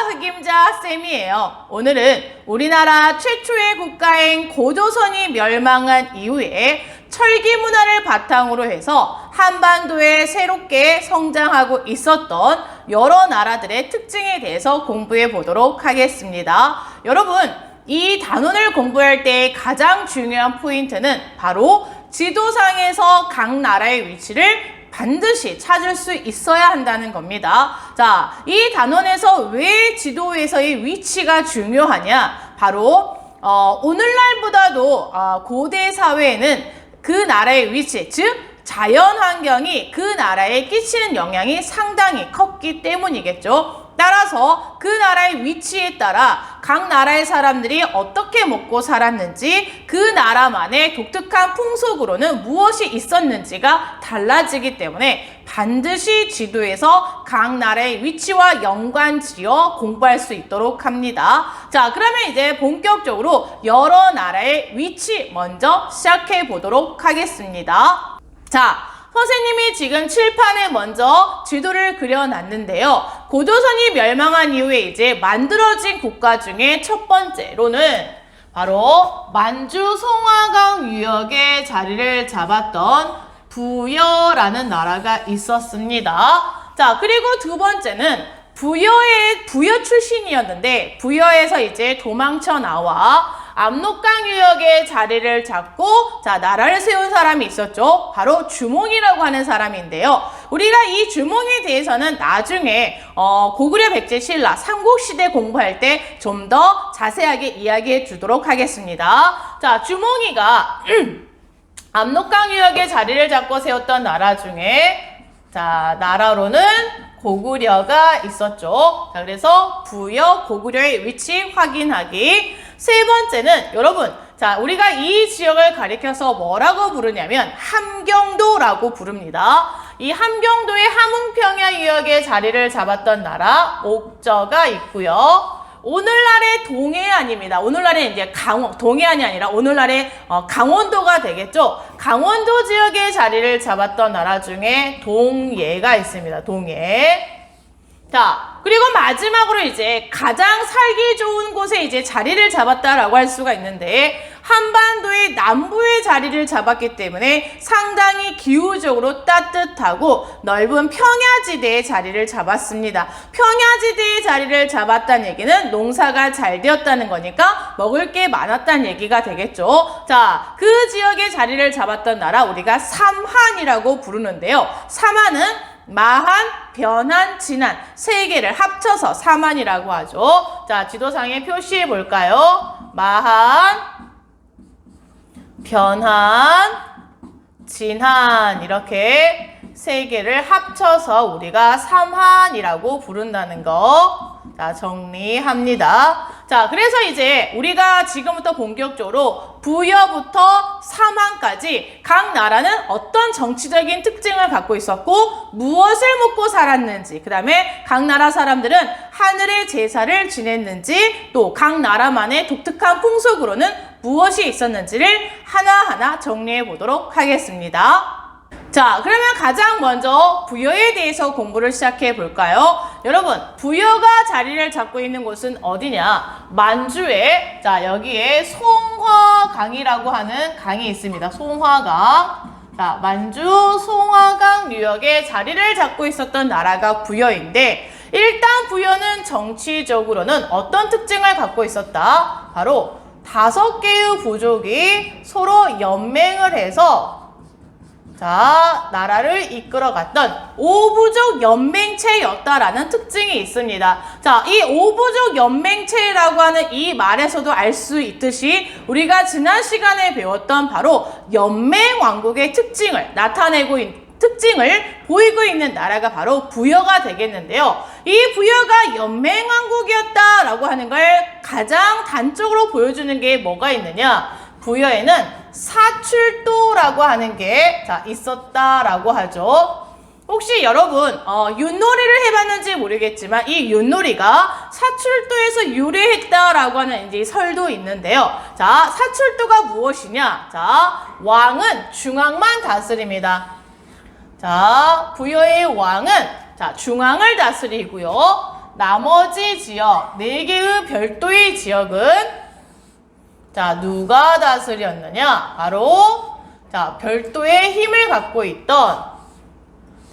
흑임자 쌤이에요. 오늘은 우리나라 최초의 국가인 고조선이 멸망한 이후에 철기 문화를 바탕으로 해서 한반도에 새롭게 성장하고 있었던 여러 나라들의 특징에 대해서 공부해 보도록 하겠습니다. 여러분, 이 단원을 공부할 때 가장 중요한 포인트는 바로 지도상에서 각 나라의 위치를 반드시 찾을 수 있어야 한다는 겁니다. 자, 이 단원에서 왜 지도에서의 위치가 중요하냐? 바로 오늘날보다도 고대 사회에는 그 나라의 위치, 즉 자연 환경이 그 나라에 끼치는 영향이 상당히 컸기 때문이겠죠. 따라서 그 나라의 위치에 따라 각 나라의 사람들이 어떻게 먹고 살았는지, 그 나라만의 독특한 풍속으로는 무엇이 있었는지가 달라지기 때문에 반드시 지도에서 각 나라의 위치와 연관지어 공부할 수 있도록 합니다. 자, 그러면 이제 본격적으로 여러 나라의 위치 먼저 시작해 보도록 하겠습니다. 자, 선생님이 지금 칠판에 먼저 지도를 그려놨는데요. 고조선이 멸망한 이후에 이제 만들어진 국가 중에 첫 번째로는 바로 만주 송화강 유역에 자리를 잡았던 부여라는 나라가 있었습니다. 자, 그리고 두 번째는 부여 출신이었는데 부여에서 이제 도망쳐 나와 압록강 유역에 자리를 잡고 나라를 세운 사람이 있었죠. 바로 주몽이라고 하는 사람인데요. 우리가 이 주몽에 대해서는 나중에 고구려 백제 신라 삼국시대 공부할 때 좀 더 자세하게 이야기해 주도록 하겠습니다. 자, 주몽이가 압록강 유역에 자리를 잡고 세웠던 나라 중에 나라로는 고구려가 있었죠. 자, 그래서 부여, 고구려의 위치 확인하기. 세 번째는 여러분, 우리가 이 지역을 가리켜서 뭐라고 부르냐면 함경도라고 부릅니다. 이 함경도의 함흥평야 유역에 자리를 잡았던 나라 옥저가 있고요. 오늘날의 동해안입니다. 오늘날의 이제 동해안이 아니라 오늘날의 강원도가 되겠죠. 강원도 지역에 자리를 잡았던 나라 중에 동예가 있습니다. 동예. 자, 그리고 마지막으로 이제 가장 살기 좋은 곳에 이제 자리를 잡았다라고 할 수가 있는데 한반도의 남부에 자리를 잡았기 때문에 상당히 기후적으로 따뜻하고 넓은 평야지대에 자리를 잡았습니다. 평야지대에 자리를 잡았다는 얘기는 농사가 잘 되었다는 거니까 먹을 게 많았다는 얘기가 되겠죠. 자, 그 지역에 자리를 잡았던 나라 우리가 삼한이라고 부르는데요. 삼한은 마한, 변한, 진한 세 개를 합쳐서 삼한이라고 하죠. 자, 지도상에 표시해 볼까요? 마한, 변한, 진한 이렇게 세 개를 합쳐서 우리가 삼한이라고 부른다는 거 정리합니다. 자, 그래서 이제 우리가 지금부터 본격적으로 부여부터 삼한까지 각 나라는 어떤 정치적인 특징을 갖고 있었고 무엇을 먹고 살았는지, 그 다음에 각 나라 사람들은 하늘의 제사를 지냈는지, 또 각 나라만의 독특한 풍속으로는 무엇이 있었는지를 하나하나 정리해 보도록 하겠습니다. 자, 그러면 가장 먼저 부여에 대해서 공부를 시작해 볼까요? 여러분, 부여가 자리를 잡고 있는 곳은 어디냐? 만주에, 여기에 송화강이라고 하는 강이 있습니다. 송화강. 자, 만주 송화강 유역에 자리를 잡고 있었던 나라가 부여인데, 일단 부여는 정치적으로는 어떤 특징을 갖고 있었다? 바로 5개의 부족이 서로 연맹을 해서 나라를 이끌어갔던 오부족 연맹체였다라는 특징이 있습니다. 자, 이 오부족 연맹체라고 하는 이 말에서도 알 수 있듯이 우리가 지난 시간에 배웠던 바로 연맹왕국의 특징을 특징을 보이고 있는 나라가 바로 부여가 되겠는데요. 이 부여가 연맹왕국이었다라고 하는 걸 가장 단적으로 보여주는 게 뭐가 있느냐? 부여에는 사출도라고 하는 게 있었다라고 하죠. 혹시 여러분 윷놀이를 해봤는지 모르겠지만 이 윷놀이가 사출도에서 유래했다라고 하는 이제 설도 있는데요. 자, 사출도가 무엇이냐? 자, 왕은 중앙만 다스립니다. 자, 부여의 왕은 자, 중앙을 다스리고요. 나머지 지역 4개의 별도의 지역은 자, 누가 다스렸느냐? 바로 자, 별도의 힘을 갖고 있던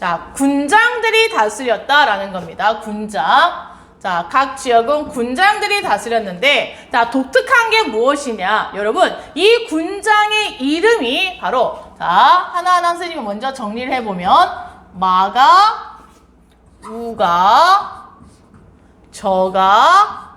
자, 군장들이 다스렸다라는 겁니다. 군장. 자, 각 지역은 군장들이 다스렸는데, 자, 독특한 게 무엇이냐? 여러분, 이 군장의 이름이 바로, 자, 하나하나 선생님이 먼저 정리를 해보면, 마가, 우가, 저가,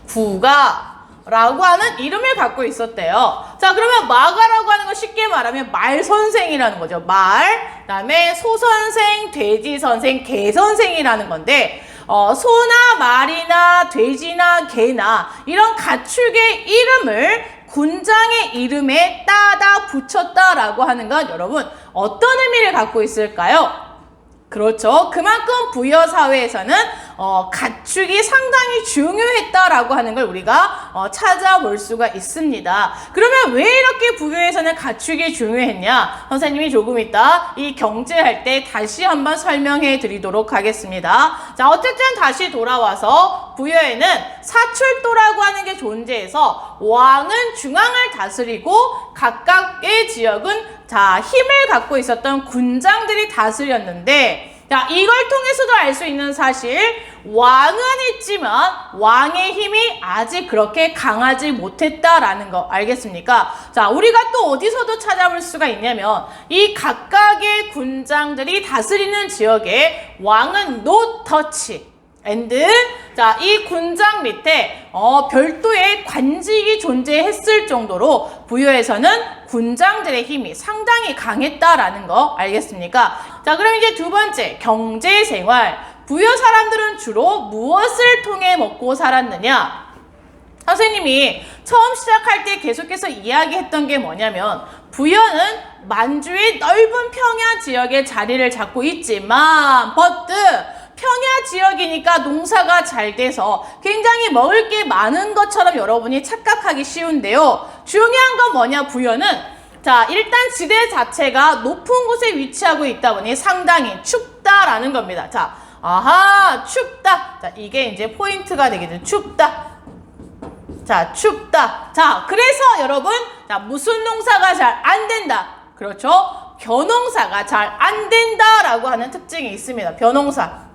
구가, 라고 하는 이름을 갖고 있었대요. 자, 그러면 마가라고 하는 건 쉽게 말하면 말선생이라는 거죠. 말, 그다음에 소선생, 돼지선생, 개선생이라는 건데 소나 말이나 돼지나 개나 이런 가축의 이름을 군장의 이름에 따다 붙였다라고 하는 건 여러분 어떤 의미를 갖고 있을까요? 그렇죠. 그만큼 부여 사회에서는 가축이 상당히 중요했다라고 하는 걸 우리가 찾아볼 수가 있습니다. 그러면 왜 이렇게 부여에서는 가축이 중요했냐? 선생님이 조금 이따 이 경제할 때 다시 한번 설명해 드리도록 하겠습니다. 자, 어쨌든 다시 돌아와서 부여에는 사출도라고 하는 게 존재해서 왕은 중앙을 다스리고 각각의 지역은 자, 힘을 갖고 있었던 군장들이 다스렸는데 자, 이걸 통해서도 알 수 있는 사실 왕은 있지만 왕의 힘이 아직 그렇게 강하지 못했다라는 거 알겠습니까? 자, 우리가 또 어디서도 찾아볼 수가 있냐면 이 각각의 군장들이 다스리는 지역에 왕은 no touch and 자, 이 군장 밑에 별도의 관직이 존재했을 정도로 부여에서는 군장들의 힘이 상당히 강했다라는 거 알겠습니까? 자, 그럼 이제 두 번째 경제생활. 부여 사람들은 주로 무엇을 통해 먹고 살았느냐? 선생님이 처음 시작할 때 계속해서 이야기했던 게 뭐냐면 부여는 만주의 넓은 평야 지역에 자리를 잡고 있지만 평야 지역이니까 농사가 잘 돼서 굉장히 먹을 게 많은 것처럼 여러분이 착각하기 쉬운데요. 중요한 건 뭐냐? 부여는 자, 일단 지대 자체가 높은 곳에 위치하고 있다 보니 상당히 춥다라는 겁니다. 자, 아하, 춥다. 자, 이게 이제 포인트가 되겠죠. 춥다. 자, 춥다. 자, 그래서 여러분, 자, 무슨 농사가 잘 안 된다. 그렇죠? 벼농사가 잘 안 된다라고 하는 특징이 있습니다. 벼농사.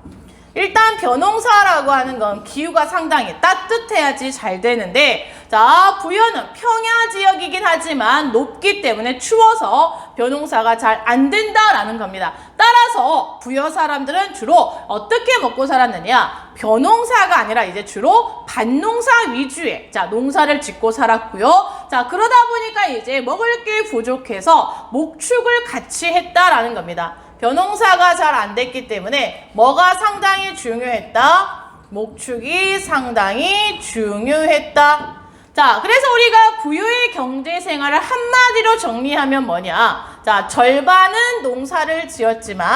일단 벼농사라고 하는 건 기후가 상당히 따뜻해야지 잘 되는데 자, 부여는 평야 지역이긴 하지만 높기 때문에 추워서 벼농사가 잘 안 된다라는 겁니다. 따라서 부여 사람들은 주로 어떻게 먹고 살았느냐? 벼농사가 아니라 이제 주로 밭농사 위주의 자, 농사를 짓고 살았고요. 자, 그러다 보니까 이제 먹을 게 부족해서 목축을 같이 했다라는 겁니다. 벼농사가 잘 안 됐기 때문에 뭐가 상당히 중요했다? 목축이 상당히 중요했다. 자, 그래서 우리가 부여의 경제생활을 한마디로 정리하면 뭐냐? 자, 절반은 농사를 지었지만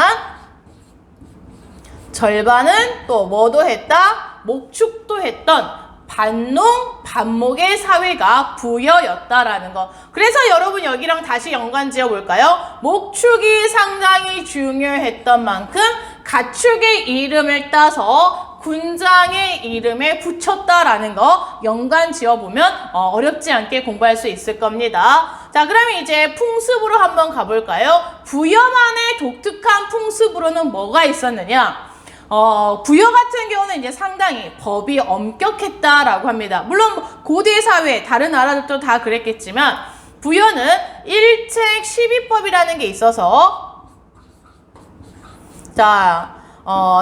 절반은 또 뭐도 했다? 목축도 했던 밭농, 밭목의 사회가 부여였다라는 거. 그래서 여러분 여기랑 다시 연관 지어볼까요? 목축이 상당히 중요했던 만큼 가축의 이름을 따서 군장의 이름에 붙였다라는 거 연관 지어보면 어렵지 않게 공부할 수 있을 겁니다. 자, 그러면 이제 풍습으로 한번 가볼까요? 부여만의 독특한 풍습으로는 뭐가 있었느냐? 부여 같은 경우는 이제 상당히 법이 엄격했다라고 합니다. 물론 고대 사회, 다른 나라들도 다 그랬겠지만 부여는 일책 12법이라는 게 있어서 자,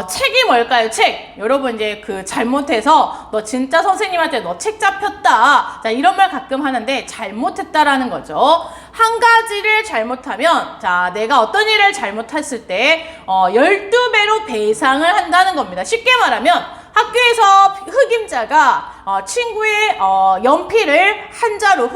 책이 뭘까요? 책. 여러분 이제 그 잘못해서 너 진짜 선생님한테 너 책 잡혔다. 자, 이런 말 가끔 하는데 잘못했다라는 거죠. 한 가지를 잘못하면 자, 내가 어떤 일을 잘못했을 때 12배로 배상을 한다는 겁니다. 쉽게 말하면 학교에서 흑임자가 친구의 연필을 한 자루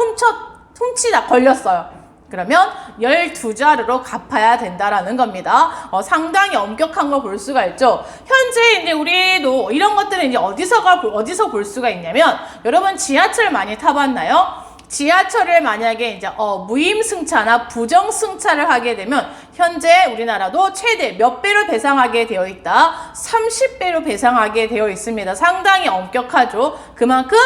훔치다 걸렸어요. 그러면 12자루로 갚아야 된다라는 겁니다. 상당히 엄격한 거 볼 수가 있죠. 현재 이제 우리도 이런 것들은 이제 어디서 볼 수가 있냐면, 여러분 지하철 많이 타봤나요? 지하철을 만약에 이제 무임승차나 부정승차를 하게 되면 현재 우리나라도 최대 몇 배로 배상하게 되어 있다? 30배로 배상하게 되어 있습니다. 상당히 엄격하죠. 그만큼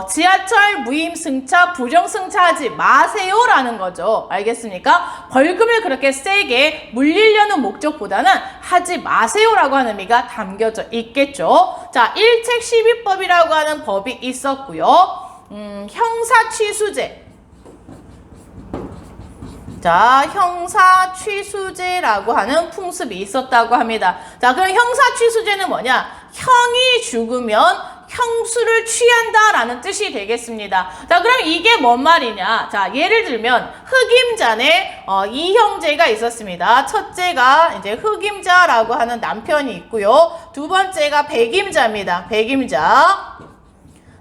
지하철 무임승차, 부정승차하지 마세요라는 거죠. 알겠습니까? 벌금을 그렇게 세게 물리려는 목적보다는 하지 마세요라고 하는 의미가 담겨져 있겠죠. 자, 일책시비법이라고 하는 법이 있었고요. 형사취수제. 자, 형사취수제라고 하는 풍습이 있었다고 합니다. 자, 그럼 형사취수제는 뭐냐? 형이 죽으면 형수를 취한다라는 뜻이 되겠습니다. 자, 그럼 이게 뭔 말이냐? 자, 예를 들면 흑임자네 이형제가 있었습니다. 첫째가 이제 흑임자라고 하는 남편이 있고요. 두 번째가 백임자입니다. 백임자.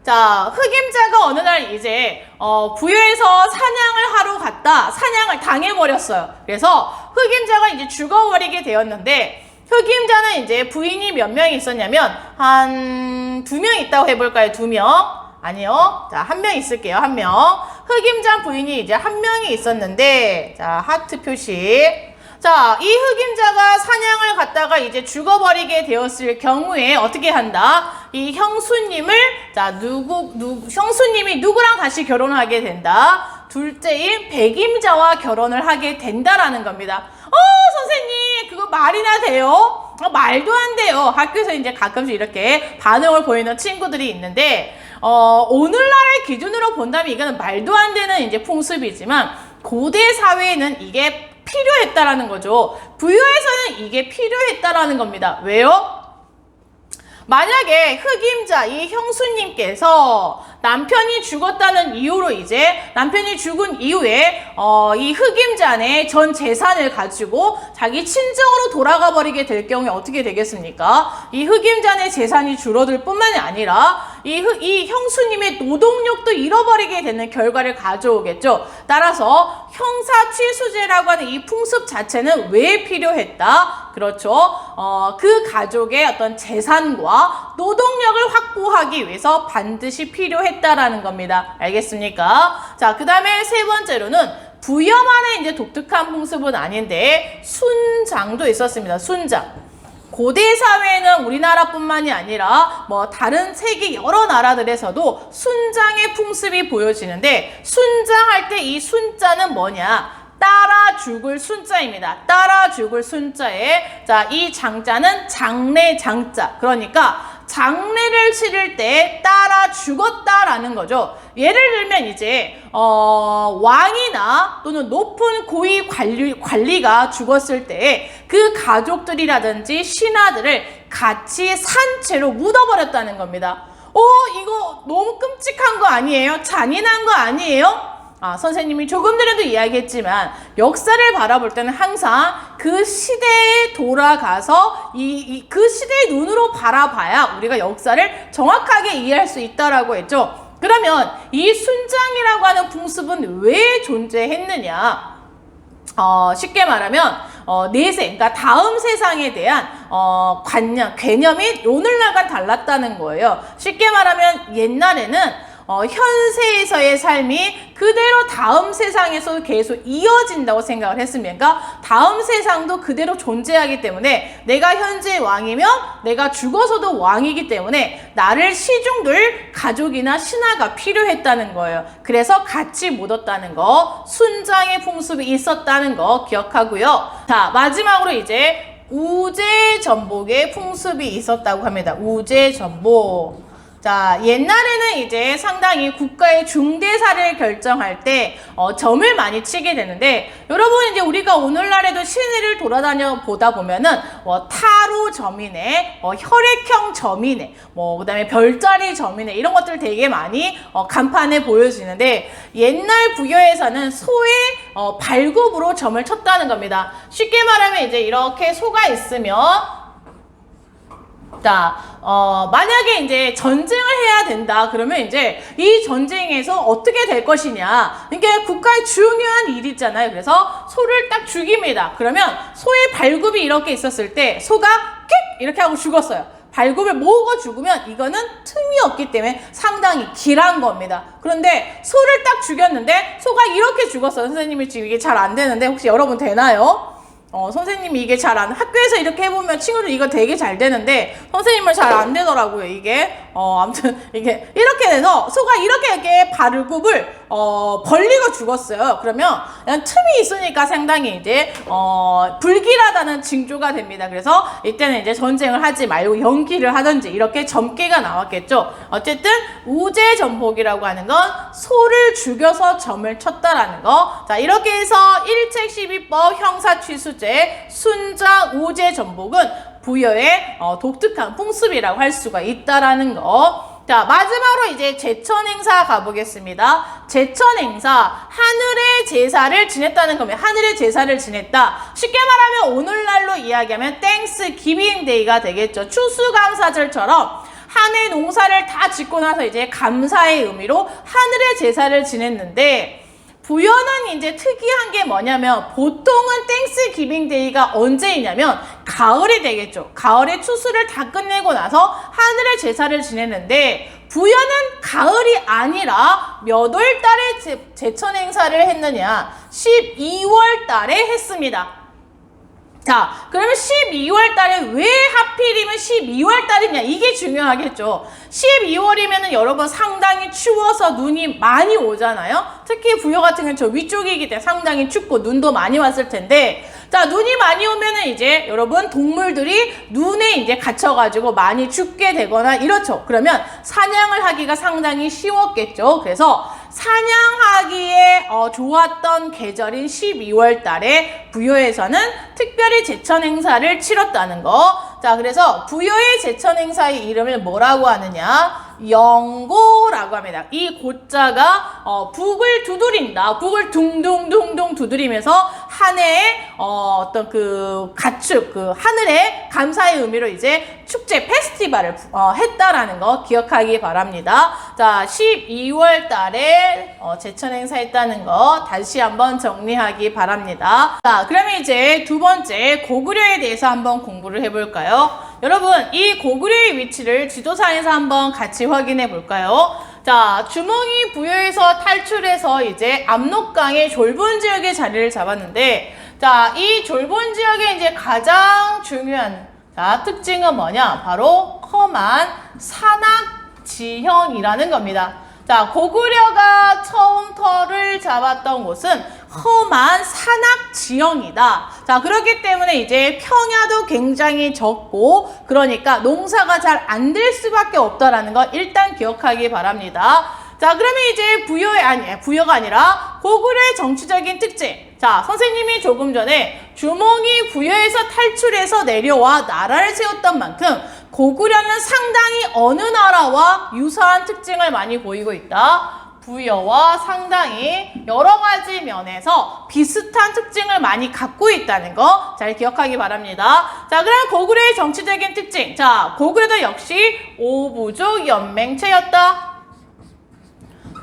자, 흑임자가 어느 날 이제 부여에서 사냥을 하러 갔다 사냥을 당해버렸어요. 그래서 흑임자가 이제 죽어버리게 되었는데, 흑임자는 이제 부인이 몇 명이 있었냐면 한 2명 있다고 해볼까요? 2명? 아니요. 자, 1명 있을게요. 1명. 흑임자 부인이 이제 1명이 있었는데, 자, 하트 표시. 자, 이 흑임자가 사냥을 갔다가 이제 죽어버리게 되었을 경우에 어떻게 한다? 이 형수님을, 자, 형수님이 누구랑 다시 결혼하게 된다? 둘째인 백임자와 결혼을 하게 된다라는 겁니다. 선생님, 그거 말이나 돼요? 말도 안 돼요. 학교에서 이제 가끔씩 이렇게 반응을 보이는 친구들이 있는데, 오늘날의 기준으로 본다면 이거는 말도 안 되는 이제 풍습이지만, 고대 사회에는 이게 필요했다라는 거죠. 부여에서는 이게 필요했다라는 겁니다. 왜요? 만약에 흑임자 이 형수님께서 남편이 죽었다는 이유로 이제 남편이 죽은 이후에 이 흑임자의 전 재산을 가지고 자기 친정으로 돌아가 버리게 될 경우에 어떻게 되겠습니까? 이 흑임자의 재산이 줄어들 뿐만이 아니라 이 형수님의 노동력도 잃어버리게 되는 결과를 가져오겠죠. 따라서 형사취수제라고 하는 이 풍습 자체는 왜 필요했다? 그렇죠. 그 가족의 어떤 재산과 노동력을 확보하기 위해서 반드시 필요했다라는 겁니다. 알겠습니까? 자, 그 다음에 세 번째로는 부여만의 이제 독특한 풍습은 아닌데 순장도 있었습니다. 순장. 고대 사회에는 우리나라뿐만이 아니라 다른 세계 여러 나라들에서도 순장의 풍습이 보여지는데, 순장할 때 이 순자는 뭐냐? 따라 죽을 순자입니다. 따라 죽을 순자에, 자, 이 장자는 장례 장자. 그러니까 장례를 치를 때 따라 죽었다라는 거죠. 예를 들면 이제 왕이나 또는 높은 고위 관리가 죽었을 때 그 가족들이라든지 신하들을 같이 산채로 묻어버렸다는 겁니다. 이거 너무 끔찍한 거 아니에요? 잔인한 거 아니에요? 선생님이 조금 전에도 이야기했지만 역사를 바라볼 때는 항상 그 시대에 돌아가서 그 시대의 눈으로 바라봐야 우리가 역사를 정확하게 이해할 수 있다라고 했죠. 그러면 이 순장이라고 하는 풍습은 왜 존재했느냐? 쉽게 말하면 내세, 그러니까 다음 세상에 대한 관념, 개념이 오늘날과 달랐다는 거예요. 쉽게 말하면 옛날에는 현세에서의 삶이 그대로 다음 세상에서 계속 이어진다고 생각을 했습니까? 다음 세상도 그대로 존재하기 때문에 내가 현재 왕이면 내가 죽어서도 왕이기 때문에 나를 시중들 가족이나 신하가 필요했다는 거예요. 그래서 같이 묻었다는 거, 순장의 풍습이 있었다는 거 기억하고요. 자, 마지막으로 이제 우제전복의 풍습이 있었다고 합니다. 우제전복. 자, 옛날에는 이제 상당히 국가의 중대사를 결정할 때 점을 많이 치게 되는데, 여러분 이제 우리가 오늘날에도 시내를 돌아다녀 보다 보면은 타로 점이네, 혈액형 점이네, 그다음에 별자리 점이네, 이런 것들 되게 많이 간판에 보여지는데, 옛날 부여에서는 소의 발굽으로 점을 쳤다는 겁니다. 쉽게 말하면 이제 이렇게 소가 있으면 자, 만약에 이제 전쟁을 해야 된다. 그러면 이제 이 전쟁에서 어떻게 될 것이냐. 이게 국가의 중요한 일이 있잖아요. 그래서 소를 딱 죽입니다. 그러면 소의 발굽이 이렇게 있었을 때 소가 킥! 이렇게 하고 죽었어요. 발굽을 모으고 죽으면 이거는 틈이 없기 때문에 상당히 길한 겁니다. 그런데 소를 딱 죽였는데 소가 이렇게 죽었어요. 선생님이 지금 이게 잘 안 되는데 혹시 여러분 되나요? 선생님이 이게 잘 안, 학교에서 이렇게 해보면 친구들 이거 되게 잘 되는데 선생님은 잘 안 되더라고요, 이게. 아무튼 이게 이렇게 돼서 소가 이렇게 발굽을 벌리고 죽었어요. 그러면 그냥 틈이 있으니까 상당히 이제 불길하다는 징조가 됩니다. 그래서 이때는 이제 전쟁을 하지 말고 연기를 하든지 이렇게 점괘가 나왔겠죠. 어쨌든 우제전복이라고 하는 건 소를 죽여서 점을 쳤다라는 거. 자, 이렇게 해서 1책 12법 형사취수죄 순자 우제전복은 부여의 독특한 풍습이라고 할 수가 있다라는 거. 자, 마지막으로 이제 제천행사 가보겠습니다. 제천행사, 하늘의 제사를 지냈다는 겁니다. 하늘의 제사를 지냈다. 쉽게 말하면 오늘날로 이야기하면 땡스 기빙 데이가 되겠죠. 추수감사절처럼 한 해 농사를 다 짓고 나서 이제 감사의 의미로 하늘의 제사를 지냈는데, 부여는 이제 특이한 게 뭐냐면 보통은 땡스 기빙 데이가 언제이냐면 가을이 되겠죠. 가을에 추수를 다 끝내고 나서 하늘의 제사를 지냈는데 부여는 가을이 아니라 몇 월 달에 제천 행사를 했느냐? 12월 달에 했습니다. 자, 그러면 12월 달에 왜 하필이면 12월 달이냐? 이게 중요하겠죠. 12월이면은 여러분 상당히 추워서 눈이 많이 오잖아요. 특히 부여 같은 경우는 저 위쪽이기 때문에 상당히 춥고 눈도 많이 왔을 텐데, 자, 눈이 많이 오면은 이제 여러분 동물들이 눈에 이제 갇혀가지고 많이 죽게 되거나 이렇죠. 그러면 사냥을 하기가 상당히 쉬웠겠죠. 그래서 사냥하기에 좋았던 계절인 12월 달에 부여에서는 특별히 제천 행사를 치렀다는 거. 자, 그래서 부여의 제천 행사의 이름을 뭐라고 하느냐? 영고라고 합니다. 이 고자가 북을 두드린다. 북을 둥둥둥둥 두드리면서 한 해의 어떤 그 가축, 그 하늘의 감사의 의미로 이제 축제 페스티벌을 했다라는 거 기억하기 바랍니다. 자, 12월 달에 제천 행사했다는 거 다시 한번 정리하기 바랍니다. 자, 그러면 이제 두 번째 고구려에 대해서 한번 공부를 해볼까요? 여러분, 이 고구려의 위치를 지도상에서 한번 같이 확인해 볼까요? 자, 주몽이 부여에서 탈출해서 이제 압록강의 졸본 지역에 자리를 잡았는데, 자, 이 졸본 지역의 이제 가장 중요한 특징은 뭐냐? 바로 험한 산악지형이라는 겁니다. 자, 고구려가 처음 터를 잡았던 곳은 험한 산악지형이다. 자, 그렇기 때문에 이제 평야도 굉장히 적고, 그러니까 농사가 잘 안 될 수밖에 없다라는 거 일단 기억하기 바랍니다. 자, 그러면 이제 부여가 아니라 고구려의 정치적인 특징. 자, 선생님이 조금 전에 주몽이 부여에서 탈출해서 내려와 나라를 세웠던 만큼 고구려는 상당히 어느 나라와 유사한 특징을 많이 보이고 있다. 부여와 상당히 여러 가지 면에서 비슷한 특징을 많이 갖고 있다는 거 잘 기억하기 바랍니다. 자, 그럼 고구려의 정치적인 특징. 자, 고구려도 역시 오부족 연맹체였다.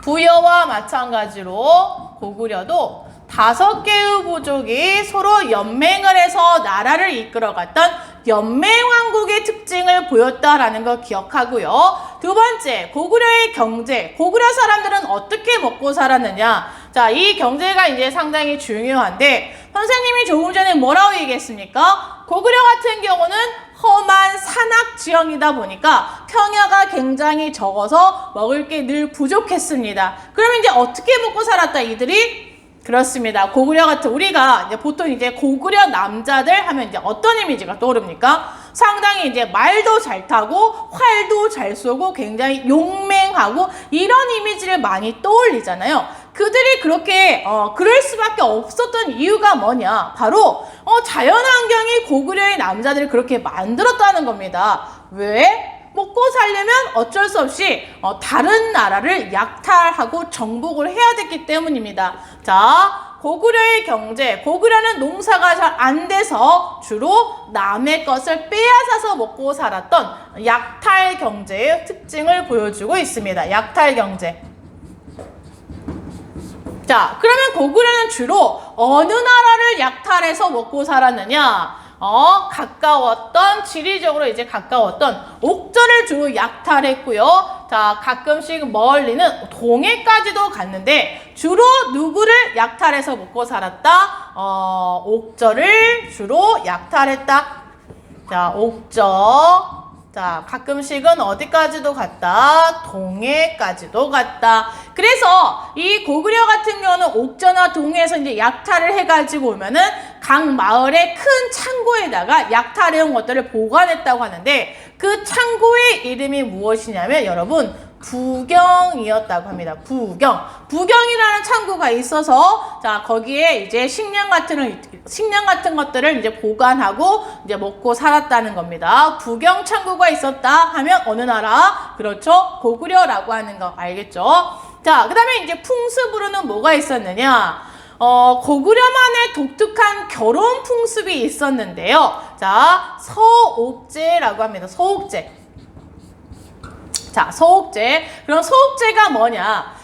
부여와 마찬가지로 고구려도 5개의 부족이 서로 연맹을 해서 나라를 이끌어갔던 연맹왕국의 특징을 보였다라는 거 기억하고요. 두 번째, 고구려의 경제. 고구려 사람들은 어떻게 먹고 살았느냐? 자, 이 경제가 이제 상당히 중요한데, 선생님이 조금 전에 뭐라고 얘기했습니까? 고구려 같은 경우는 험한 산악 지형이다 보니까 평야가 굉장히 적어서 먹을 게 늘 부족했습니다. 그러면 이제 어떻게 먹고 살았다, 이들이? 그렇습니다. 고구려 같은, 우리가 이제 보통 이제 고구려 남자들 하면 이제 어떤 이미지가 떠오릅니까? 상당히 이제 말도 잘 타고 활도 잘 쏘고 굉장히 용맹하고 이런 이미지를 많이 떠올리잖아요. 그들이 그렇게 그럴 수밖에 없었던 이유가 뭐냐? 바로 자연환경이 고구려의 남자들을 그렇게 만들었다는 겁니다. 왜? 먹고 살려면 어쩔 수 없이 다른 나라를 약탈하고 정복을 해야 됐기 때문입니다. 자, 고구려의 경제, 고구려는 농사가 잘 안 돼서 주로 남의 것을 빼앗아서 먹고 살았던 약탈 경제의 특징을 보여주고 있습니다. 약탈 경제. 자, 그러면 고구려는 주로 어느 나라를 약탈해서 먹고 살았느냐? 가까웠던, 지리적으로 이제 가까웠던 옥저를 주로 약탈했고요. 자, 가끔씩 멀리는 동해까지도 갔는데 주로 누구를 약탈해서 먹고 살았다? 옥저를 주로 약탈했다. 자, 옥저. 자, 가끔씩은 어디까지도 갔다? 동해까지도 갔다. 그래서 이 고구려 같은 경우는 옥저나 동해에서 이제 약탈을 해가지고 오면은 각 마을의 큰 창고에다가 약탈해온 것들을 보관했다고 하는데 그 창고의 이름이 무엇이냐면 여러분 부경이었다고 합니다. 부경. 부경이라는 창고가 있어서 자, 거기에 이제 식량 같은 것들을 이제 보관하고 이제 먹고 살았다는 겁니다. 부경 창고가 있었다 하면 어느 나라? 그렇죠. 고구려라고 하는 거 알겠죠? 자, 그다음에 이제 풍습으로는 뭐가 있었느냐? 고구려만의 독특한 결혼 풍습이 있었는데요. 자, 서옥제라고 합니다. 서옥제. 자, 서옥제. 그럼 서옥제가 뭐냐?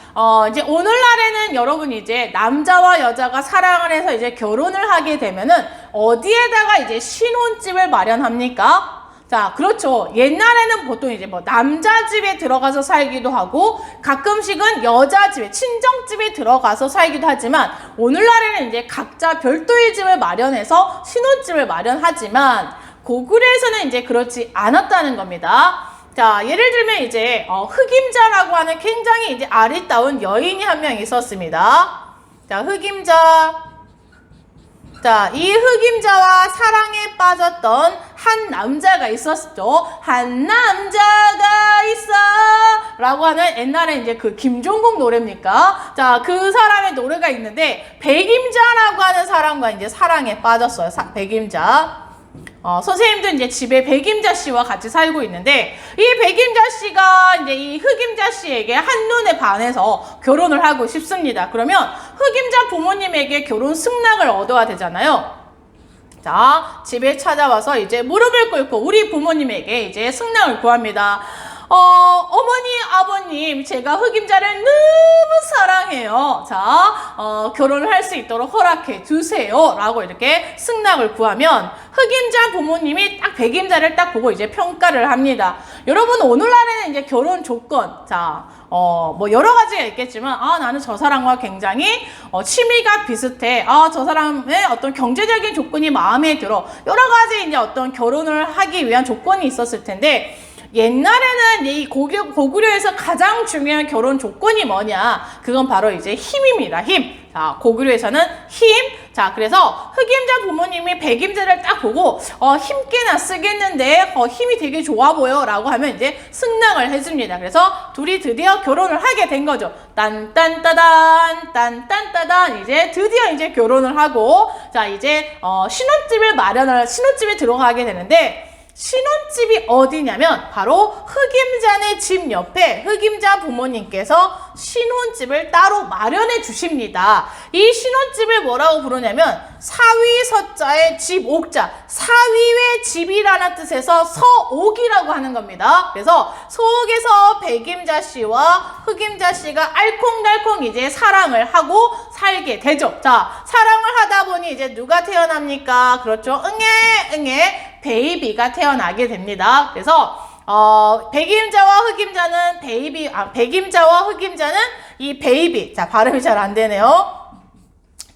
이제 오늘날에는 여러분 이제 남자와 여자가 사랑을 해서 이제 결혼을 하게 되면은 어디에다가 이제 신혼집을 마련합니까? 자, 그렇죠. 옛날에는 보통 이제 뭐 남자 집에 들어가서 살기도 하고 가끔씩은 여자 집에, 친정집에 들어가서 살기도 하지만 오늘날에는 이제 각자 별도의 집을 마련해서 신혼집을 마련하지만 고구려에서는 이제 그렇지 않았다는 겁니다. 자, 예를 들면 이제 흑임자라고 하는 굉장히 이제 아리따운 여인이 한 명 있었습니다. 자, 흑임자. 자, 이 흑임자와 사랑에 빠졌던 한 남자가 있었죠. 한 남자가 있어 라고 하는 옛날에 이제 그 김종국 노래입니까? 자, 그 사람의 노래가 있는데 백임자라고 하는 사람과 이제 사랑에 빠졌어요. 백임자. 선생님도 이제 집에 백임자 씨와 같이 살고 있는데 이 백임자 씨가 이제 이 흑임자 씨에게 한눈에 반해서 결혼을 하고 싶습니다. 그러면 흑임자 부모님에게 결혼 승낙을 얻어야 되잖아요. 자, 집에 찾아와서 이제 무릎을 꿇고 우리 부모님에게 이제 승낙을 구합니다. 어머니, 아버님, 제가 흑임자를 너무 사랑해요. 자, 결혼을 할 수 있도록 허락해 주세요. 라고 이렇게 승낙을 구하면 흑임자 부모님이 딱 백임자를 딱 보고 이제 평가를 합니다. 여러분, 오늘날에는 이제 결혼 조건, 자, 뭐 여러 가지가 있겠지만, 나는 저 사람과 굉장히 취미가 비슷해. 저 사람의 어떤 경제적인 조건이 마음에 들어. 여러 가지 이제 어떤 결혼을 하기 위한 조건이 있었을 텐데, 옛날에는 이 고구려에서 가장 중요한 결혼 조건이 뭐냐? 그건 바로 이제 힘입니다. 힘. 자, 고구려에서는 힘. 자, 그래서 흑임자 부모님이 백임자를 딱 보고 힘께나 쓰겠는데 힘이 되게 좋아 보여 라고 하면 이제 승낙을 해줍니다. 그래서 둘이 드디어 결혼을 하게 된 거죠. 딴딴따단 딴딴따단 이제 드디어 이제 결혼을 하고 자, 이제 신혼집에 들어가게 되는데 신혼집이 어디냐면 바로 흑임자네 집 옆에 흑임자 부모님께서 신혼집을 따로 마련해 주십니다. 이 신혼집을 뭐라고 부르냐면 사위서자의 집 옥자, 사위의 집이라는 뜻에서 서옥이라고 하는 겁니다. 그래서 서옥에서 백임자 씨와 흑임자 씨가 알콩달콩 이제 사랑을 하고 살게 되죠. 자, 사랑을 하다 보니 이제 누가 태어납니까? 그렇죠. 응애 베이비가 태어나게 됩니다. 그래서 백임자와 흑임자는 이 베이비, 자, 발음이 잘 안 되네요.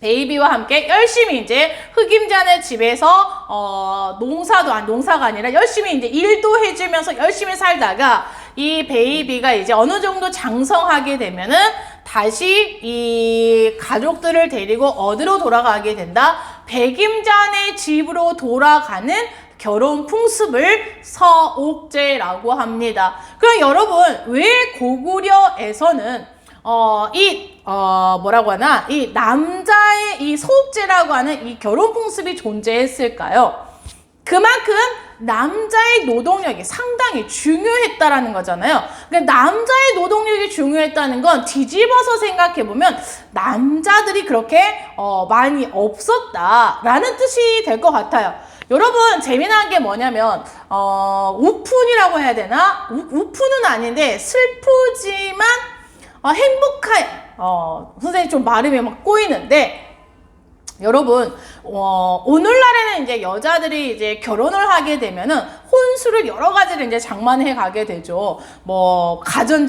베이비와 함께 열심히 이제 흑임자네 집에서 농사가 아니라 열심히 이제 일도 해주면서 열심히 살다가 이 베이비가 이제 어느 정도 장성하게 되면은 다시 이 가족들을 데리고 어디로 돌아가게 된다? 백임자네 집으로 돌아가는 결혼 풍습을 서옥제라고 합니다. 그럼 여러분, 왜 고구려에서는 이 남자의 이 서옥제라고 하는 이 결혼 풍습이 존재했을까요? 그만큼 남자의 노동력이 상당히 중요했다라는 거잖아요. 그러니까 남자의 노동력이 중요했다는 건 뒤집어서 생각해보면 남자들이 그렇게 많이 없었다라는 뜻이 될 것 같아요. 여러분 재미난 게 뭐냐면 우푼이라고 해야 되나? 우푼은 아닌데 슬프지만 행복한 선생님 좀 발음이 막 꼬이는데 여러분 오늘날에는 이제 여자들이 이제 결혼을 하게 되면은 혼수를 여러 가지를 이제 장만해 가게 되죠. 뭐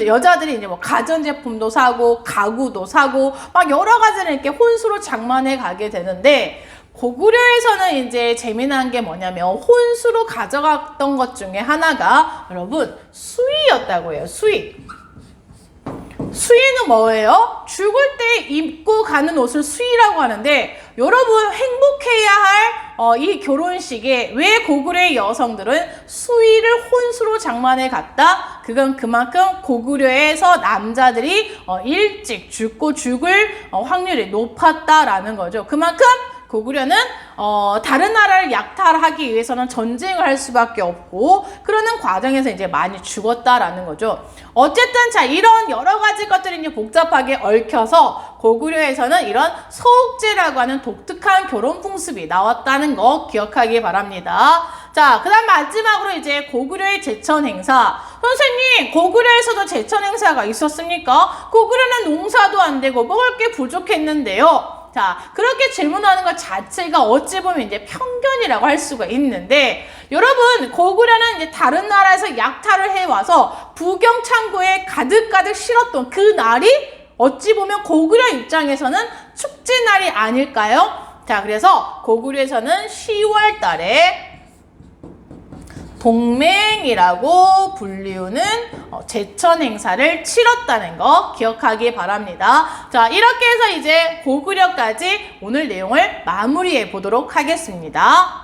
여자들이 이제 뭐 가전제품도 사고 가구도 사고 막 여러 가지를 이렇게 혼수로 장만해 가게 되는데 고구려에서는 이제 재미난 게 뭐냐면 혼수로 가져갔던 것 중에 하나가 여러분 수의였다고 해요. 수의. 수의는 뭐예요? 죽을 때 입고 가는 옷을 수의라고 하는데 여러분 행복해야 할 이 결혼식에 왜 고구려의 여성들은 수의를 혼수로 장만해 갔다? 그건 그만큼 고구려에서 남자들이 일찍 죽을 확률이 높았다라는 거죠. 그만큼 고구려는 다른 나라를 약탈하기 위해서는 전쟁을 할 수밖에 없고 그러는 과정에서 이제 많이 죽었다라는 거죠. 어쨌든 자 이런 여러 가지 것들이 이제 복잡하게 얽혀서 고구려에서는 이런 서옥제라고 하는 독특한 결혼 풍습이 나왔다는 거 기억하기 바랍니다. 자, 그다음 마지막으로 이제 고구려의 제천 행사. 선생님, 고구려에서도 제천 행사가 있었습니까? 고구려는 농사도 안 되고 먹을 게 부족했는데요. 자, 그렇게 질문하는 것 자체가 어찌 보면 이제 편견이라고 할 수가 있는데, 여러분, 고구려는 이제 다른 나라에서 약탈을 해와서 부경 창고에 가득가득 실었던 그 날이 어찌 보면 고구려 입장에서는 축제 날이 아닐까요? 자, 그래서 고구려에서는 10월 달에 동맹이라고 불리우는 제천 행사를 치렀다는 거 기억하기 바랍니다. 자, 이렇게 해서 이제 고구려까지 오늘 내용을 마무리해 보도록 하겠습니다.